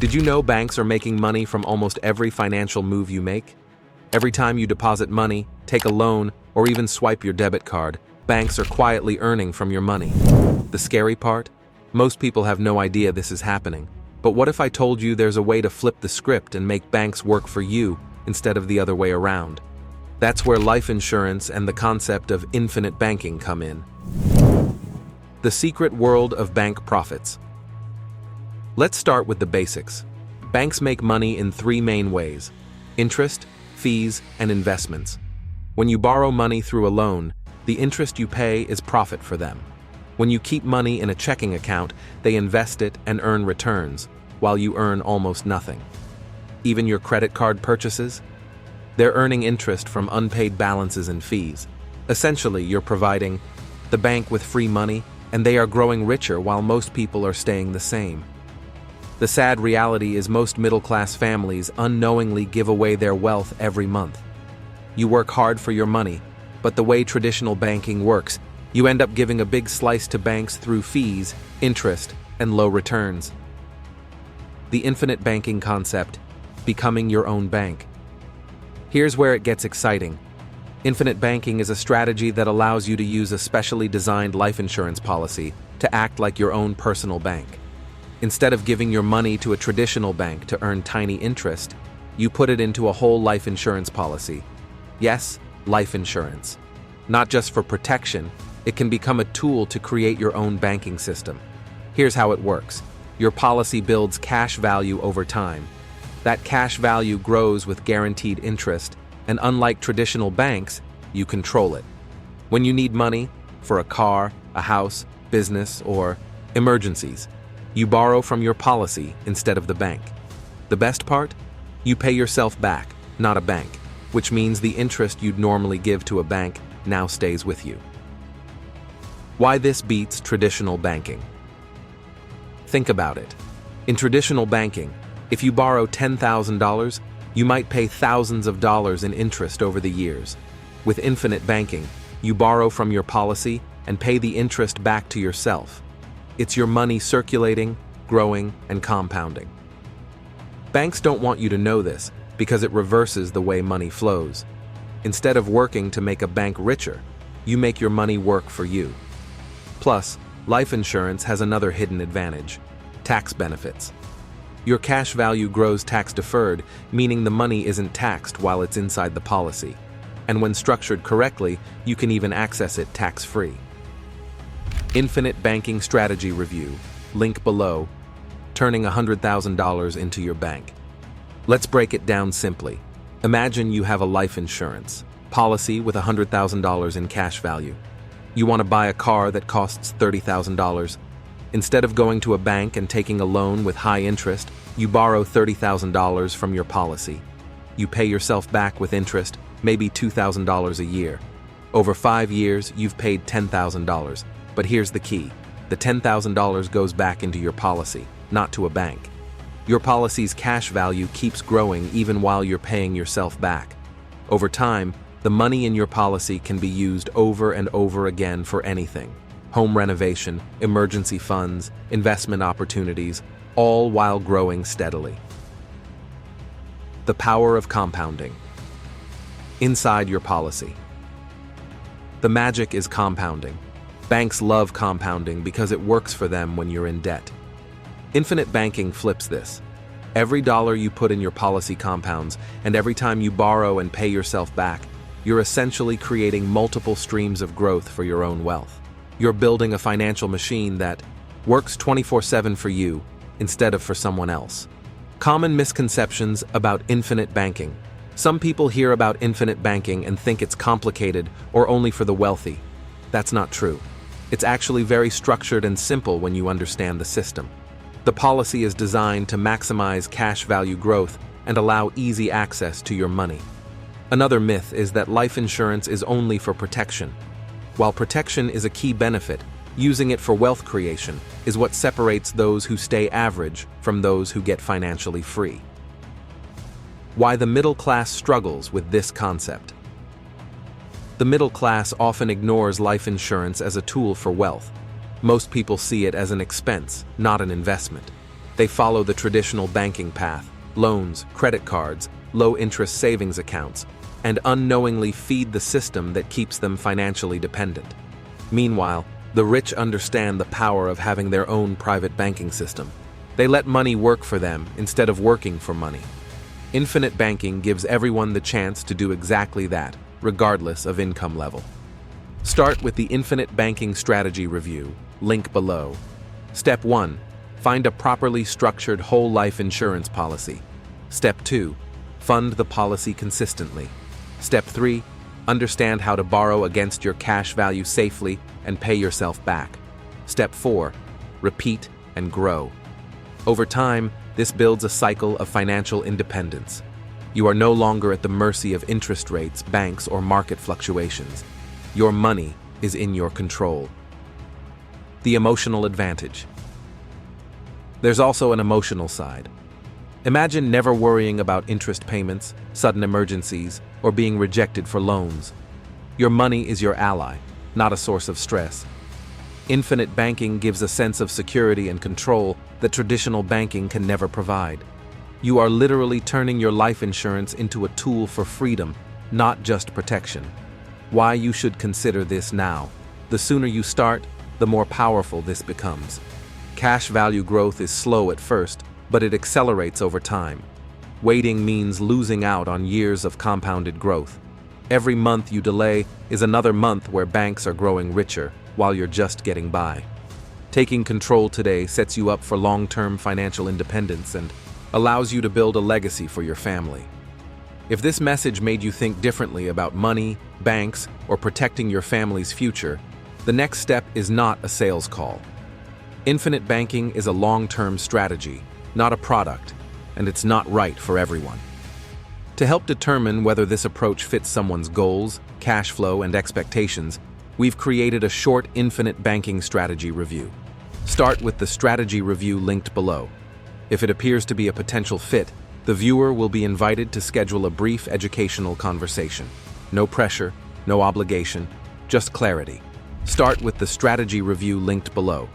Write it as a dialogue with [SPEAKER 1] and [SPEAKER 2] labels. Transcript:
[SPEAKER 1] Did you know banks are making money from almost every financial move you make? Every time you deposit money, take a loan, or even swipe your debit card, banks are quietly earning from your money. The scary part? Most people have no idea this is happening. But what if I told you there's a way to flip the script and make banks work for you instead of the other way around? That's where life insurance and the concept of infinite banking come in. The secret world of bank profits. Let's start with the basics. Banks make money in three main ways: interest, fees, and investments. When you borrow money through a loan, the interest you pay is profit for them. When you keep money in a checking account, they invest it and earn returns, while you earn almost nothing. Even your credit card purchases? They're earning interest from unpaid balances and fees. Essentially, you're providing the bank with free money, and they are growing richer while most people are staying the same. The sad reality is most middle-class families unknowingly give away their wealth every month. You work hard for your money, but the way traditional banking works, you end up giving a big slice to banks through fees, interest, and low returns. The infinite banking concept, becoming your own bank. Here's where it gets exciting. Infinite banking is a strategy that allows you to use a specially designed life insurance policy to act like your own personal bank. Instead of giving your money to a traditional bank to earn tiny interest, you put it into a whole life insurance policy. Yes, life insurance. Not just for protection, it can become a tool to create your own banking system. Here's how it works. Your policy builds cash value over time. That cash value grows with guaranteed interest, and unlike traditional banks, you control it. When you need money for a car, a house, business, or emergencies, you borrow from your policy instead of the bank. The best part? You pay yourself back, not a bank, which means the interest you'd normally give to a bank now stays with you. Why this beats traditional banking? Think about it. In traditional banking, if you borrow $10,000, you might pay thousands of dollars in interest over the years. With infinite banking, you borrow from your policy and pay the interest back to yourself. It's your money circulating, growing, and compounding. Banks don't want you to know this because it reverses the way money flows. Instead of working to make a bank richer, you make your money work for you. Plus, life insurance has another hidden advantage: tax benefits. Your cash value grows tax-deferred, meaning the money isn't taxed while it's inside the policy. And when structured correctly, you can even access it tax-free. Infinite Banking Strategy Review, link below, turning $100,000 into your bank. Let's break it down simply. Imagine you have a life insurance policy with $100,000 in cash value. You want to buy a car that costs $30,000. Instead of going to a bank and taking a loan with high interest, you borrow $30,000 from your policy. You pay yourself back with interest, maybe $2,000 a year. Over 5 years, you've paid $10,000. But here's the key. The $10,000 goes back into your policy, not to a bank. Your policy's cash value keeps growing even while you're paying yourself back. Over time, the money in your policy can be used over and over again for anything: home renovation, emergency funds, investment opportunities, all while growing steadily. The power of compounding. Inside your policy. The magic is compounding. Banks love compounding because it works for them when you're in debt. Infinite banking flips this. Every dollar you put in your policy compounds, and every time you borrow and pay yourself back, you're essentially creating multiple streams of growth for your own wealth. You're building a financial machine that works 24/7 for you instead of for someone else. Common misconceptions about infinite banking. Some people hear about infinite banking and think it's complicated or only for the wealthy. That's not true. It's actually very structured and simple when you understand the system. The policy is designed to maximize cash value growth and allow easy access to your money. Another myth is that life insurance is only for protection. While protection is a key benefit, using it for wealth creation is what separates those who stay average from those who get financially free. Why the middle class struggles with this concept. The middle class often ignores life insurance as a tool for wealth. Most people see it as an expense, not an investment. They follow the traditional banking path: loans, credit cards, low-interest savings accounts, and unknowingly feed the system that keeps them financially dependent. Meanwhile, the rich understand the power of having their own private banking system. They let money work for them instead of working for money. Infinite banking gives everyone the chance to do exactly that, regardless of income level. Start with the Infinite Banking Strategy Review, link below. Step 1. Find a properly structured whole life insurance policy. Step 2. Fund the policy consistently. Step 3. Understand how to borrow against your cash value safely and pay yourself back. Step 4. Repeat and grow. Over time, this builds a cycle of financial independence. You are no longer at the mercy of interest rates, banks, or market fluctuations. Your money is in your control. The emotional advantage. There's also an emotional side. Imagine never worrying about interest payments, sudden emergencies, or being rejected for loans. Your money is your ally, not a source of stress. Infinite banking gives a sense of security and control that traditional banking can never provide. You are literally turning your life insurance into a tool for freedom, not just protection. Why you should consider this now. The sooner you start, the more powerful this becomes. Cash value growth is slow at first, but it accelerates over time. Waiting means losing out on years of compounded growth. Every month you delay is another month where banks are growing richer while you're just getting by. Taking control today sets you up for long-term financial independence and allows you to build a legacy for your family. If this message made you think differently about money, banks, or protecting your family's future, the next step is not a sales call. Infinite banking is a long-term strategy, not a product, and it's not right for everyone. To help determine whether this approach fits someone's goals, cash flow, and expectations, we've created a short infinite banking strategy review. Start with the strategy review linked below. If it appears to be a potential fit, the viewer will be invited to schedule a brief educational conversation. No pressure, no obligation, just clarity. Start with the strategy review linked below.